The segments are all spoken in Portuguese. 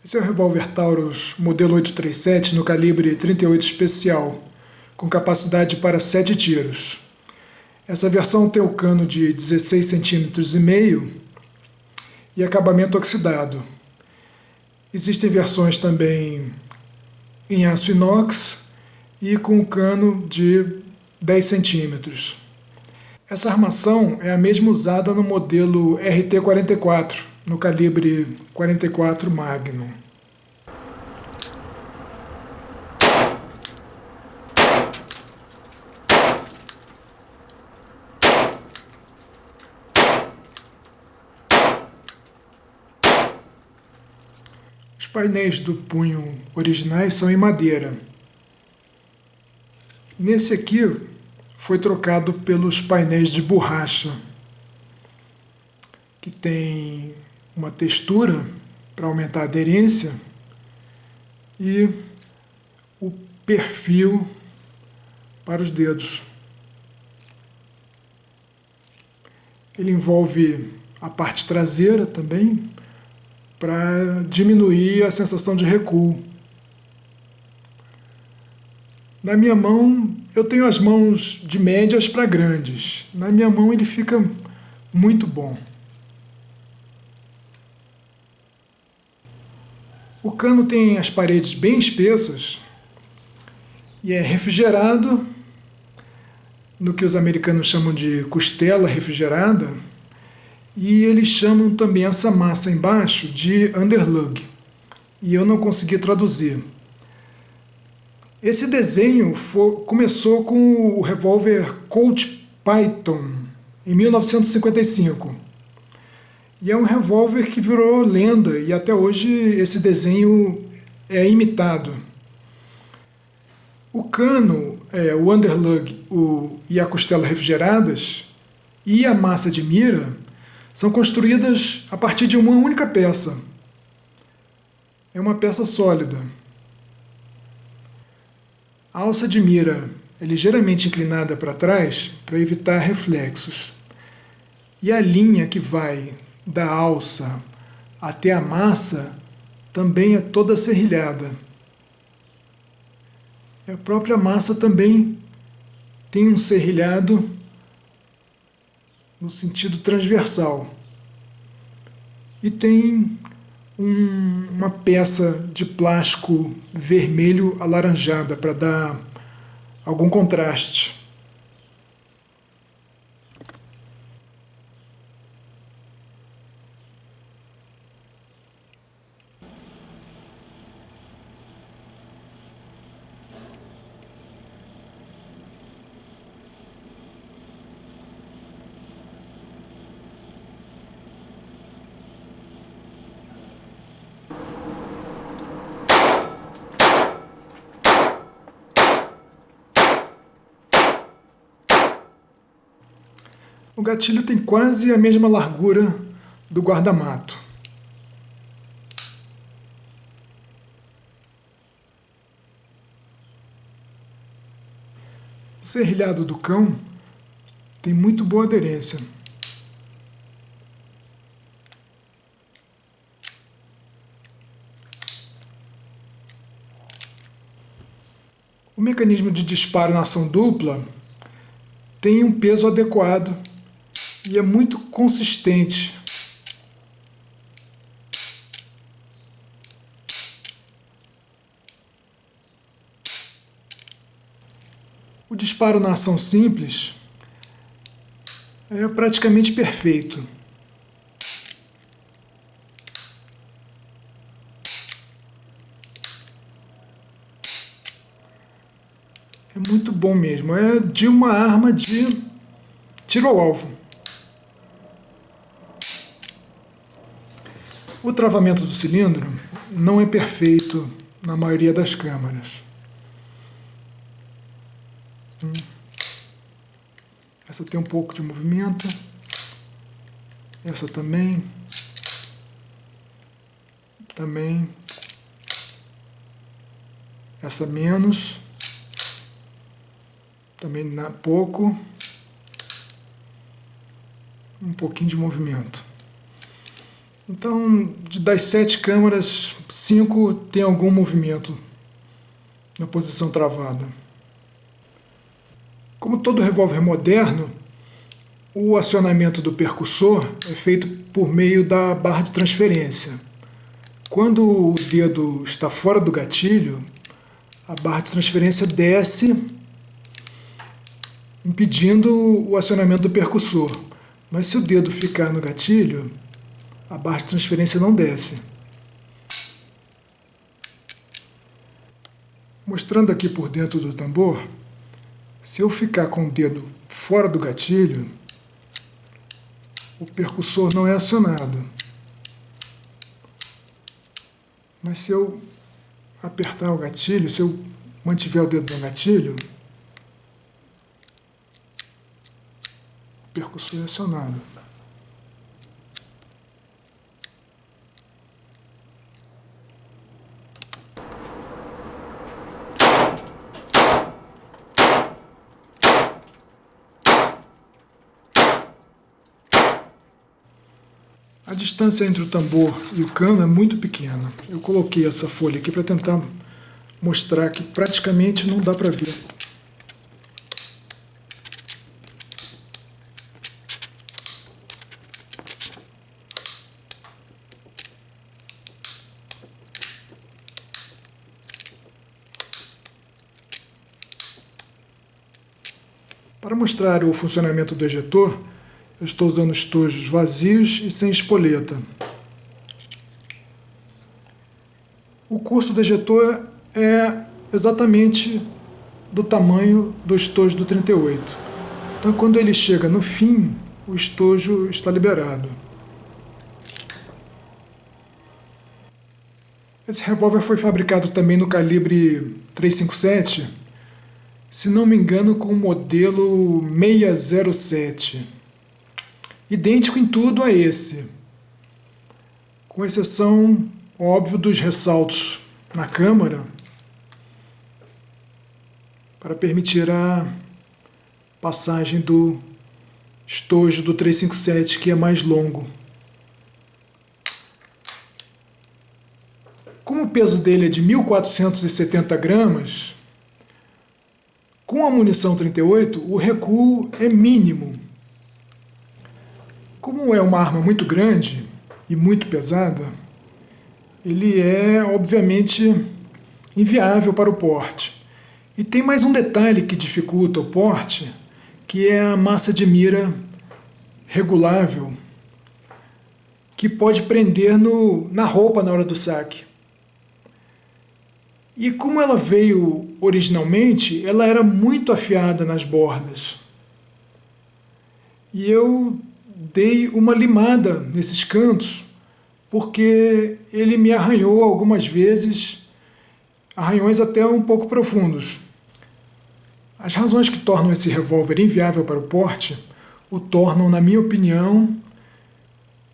Esse é o revólver Taurus modelo 837 no calibre 38 especial, com capacidade para 7 tiros. Essa versão tem o cano de 16 centímetros e meio e acabamento oxidado. Existem versões também em aço inox e com cano de 10 centímetros. Essa armação é a mesma usada no modelo RT-44, no calibre 44 Magnum. Os painéis do punho originais são em madeira. Nesse aqui foi trocado pelos painéis de borracha, que tem uma textura para aumentar a aderência e o perfil para os dedos. Ele envolve a parte traseira também, para diminuir a sensação de recuo. Na minha mão, eu tenho as mãos de médias para grandes. Na minha mão ele fica muito bom. O cano tem as paredes bem espessas e é refrigerado, no que os americanos chamam de costela refrigerada, e eles chamam também essa massa embaixo de underlug, e eu não consegui traduzir. Esse desenho começou com o revólver Colt Python, em 1955. E é um revólver que virou lenda, e até hoje esse desenho é imitado. O cano, o underlug e a costela refrigeradas e a massa de mira são construídas a partir de uma única peça. É uma peça sólida. A alça de mira é ligeiramente inclinada para trás para evitar reflexos. E a linha que vai da alça até a massa também é toda serrilhada. E a própria massa também tem um serrilhado no sentido transversal. E tem uma peça de plástico vermelho alaranjada para dar algum contraste. O gatilho tem quase a mesma largura do guarda-mato. O serrilhado do cão tem muito boa aderência. O mecanismo de disparo na ação dupla tem um peso adequado e é muito consistente. O disparo na ação simples é praticamente perfeito. É muito bom mesmo. É de uma arma de tiro ao alvo. O travamento do cilindro não é perfeito na maioria das câmaras. Essa tem um pouco de movimento. Essa também. Também. Essa menos. Também pouco. Um pouquinho de movimento. Então, das 7 câmaras, 5 tem algum movimento na posição travada. Como todo revólver moderno, o acionamento do percussor é feito por meio da barra de transferência. Quando o dedo está fora do gatilho, a barra de transferência desce, impedindo o acionamento do percussor. Mas se o dedo ficar no gatilho, a barra de transferência não desce. Mostrando aqui por dentro do tambor, se eu ficar com o dedo fora do gatilho, o percussor não é acionado. Mas se eu apertar o gatilho, se eu mantiver o dedo no gatilho, o percussor é acionado. A distância entre o tambor e o cano é muito pequena. Eu coloquei essa folha aqui para tentar mostrar que praticamente não dá para ver. Para mostrar o funcionamento do ejetor, eu estou usando estojos vazios e sem espoleta. O curso do ejetor é exatamente do tamanho do estojo do 38. Então, quando ele chega no fim, o estojo está liberado. Esse revólver foi fabricado também no calibre 357, se não me engano, com o modelo 607. Idêntico em tudo a esse, com exceção, óbvio, dos ressaltos na câmara, para permitir a passagem do estojo do 357, que é mais longo. Como o peso dele é de 1.470 gramas, com a munição 38, o recuo é mínimo. Como é uma arma muito grande e muito pesada, ele é, obviamente, inviável para o porte. E tem mais um detalhe que dificulta o porte, que é a massa de mira regulável, que pode prender na roupa na hora do saque. E como ela veio originalmente, ela era muito afiada nas bordas. E eu dei uma limada nesses cantos, porque ele me arranhou algumas vezes, arranhões até um pouco profundos. As razões que tornam esse revólver inviável para o porte o tornam, na minha opinião,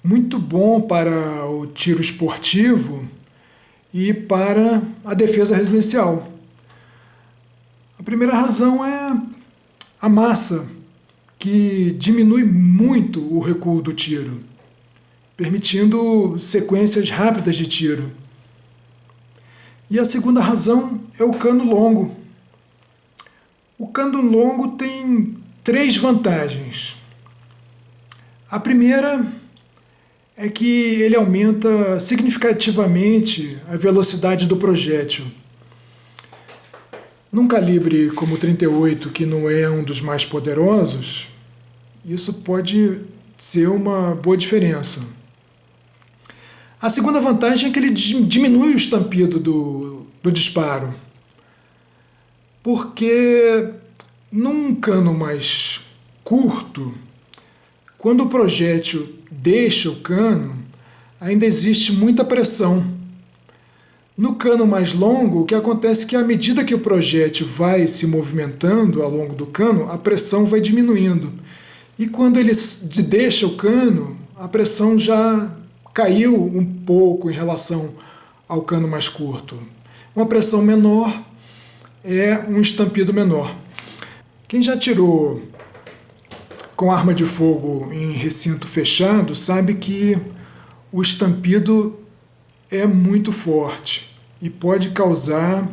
muito bom para o tiro esportivo e para a defesa residencial. A primeira razão é a massa, que diminui muito o recuo do tiro, permitindo sequências rápidas de tiro. E a segunda razão é o cano longo. O cano longo tem 3 vantagens. A primeira é que ele aumenta significativamente a velocidade do projétil. Num calibre como o 38, que não é um dos mais poderosos, isso pode ser uma boa diferença. A segunda vantagem é que ele diminui o estampido do disparo, porque num cano mais curto, quando o projétil deixa o cano, ainda existe muita pressão. No cano mais longo, o que acontece é que à medida que o projétil vai se movimentando ao longo do cano, a pressão vai diminuindo. E quando ele deixa o cano, a pressão já caiu um pouco em relação ao cano mais curto. Uma pressão menor é um estampido menor. Quem já tirou com arma de fogo em recinto fechado sabe que o estampido é muito forte e pode causar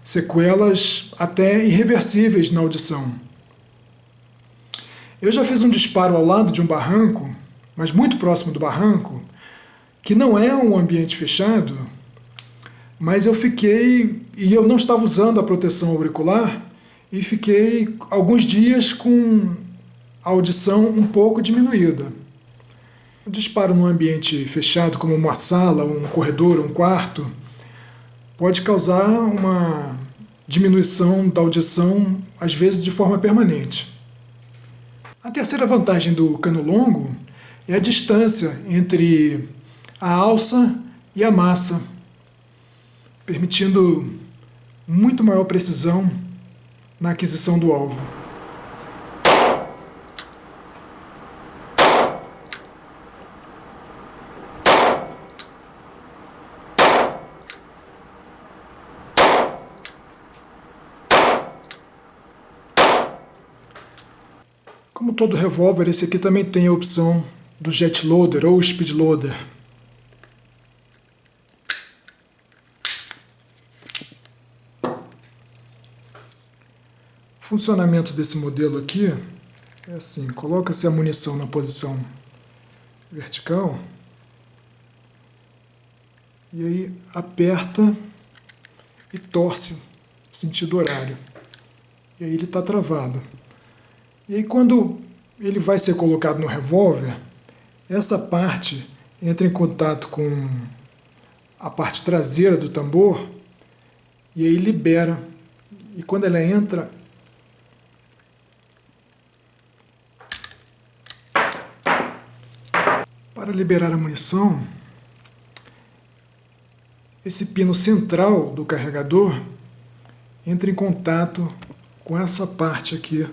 sequelas até irreversíveis na audição. Eu já fiz um disparo ao lado de um barranco, mas muito próximo do barranco, que não é um ambiente fechado, mas eu não estava usando a proteção auricular e fiquei alguns dias com a audição um pouco diminuída. O disparo num ambiente fechado, como uma sala, um corredor, um quarto, pode causar uma diminuição da audição, às vezes de forma permanente. A terceira vantagem do cano longo é a distância entre a alça e a massa, permitindo muito maior precisão na aquisição do alvo. Como todo revólver, esse aqui também tem a opção do jet loader ou speed loader. O funcionamento desse modelo aqui é assim: coloca-se a munição na posição vertical e aí aperta e torce sentido horário. E aí ele está travado. E aí quando ele vai ser colocado no revólver, essa parte entra em contato com a parte traseira do tambor e aí libera. E quando ela entra, para liberar a munição, esse pino central do carregador entra em contato com essa parte aqui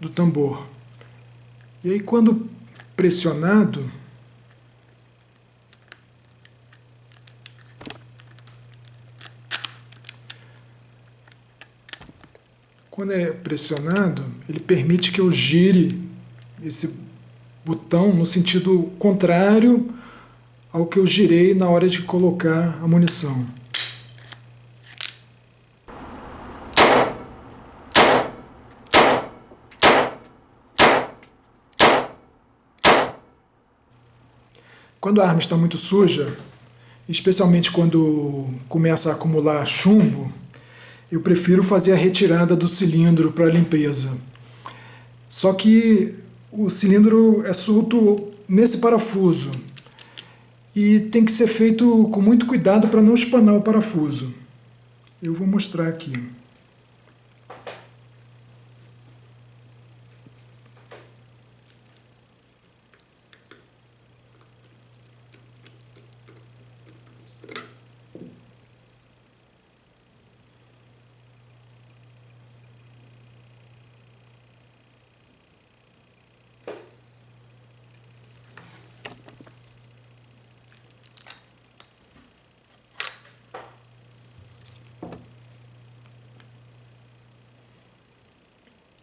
do tambor. E aí quando pressionado, ele permite que eu gire esse botão no sentido contrário ao que eu girei na hora de colocar a munição. Quando a arma está muito suja, especialmente quando começa a acumular chumbo, eu prefiro fazer a retirada do cilindro para limpeza. Só que o cilindro é solto nesse parafuso e tem que ser feito com muito cuidado para não espanar o parafuso. Eu vou mostrar aqui.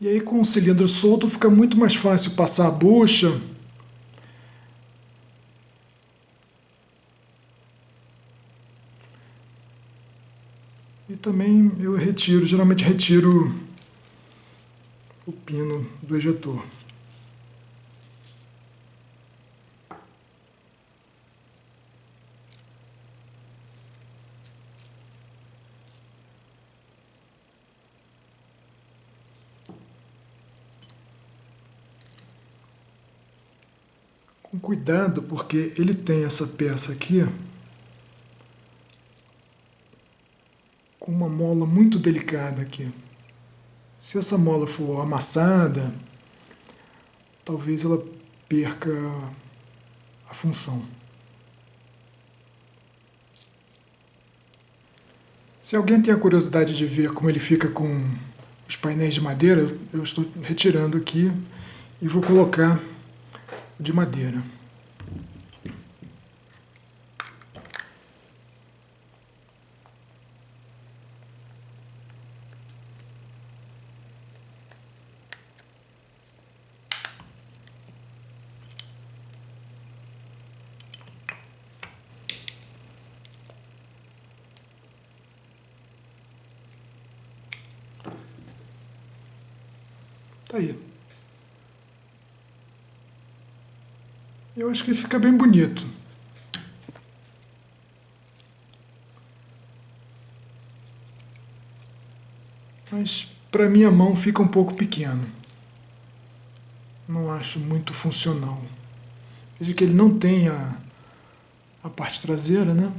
E aí com o cilindro solto fica muito mais fácil passar a bucha. E também eu geralmente retiro o pino do ejetor. Com cuidado, porque ele tem essa peça aqui com uma mola muito delicada aqui. Se essa mola for amassada, talvez ela perca a função. Se alguém tem a curiosidade de ver como ele fica com os painéis de madeira, eu estou retirando aqui e vou colocar o de madeira. Tá aí. Eu acho que ele fica bem bonito. Mas para minha mão fica um pouco pequeno. Não acho muito funcional. Veja que ele não tem a parte traseira, né?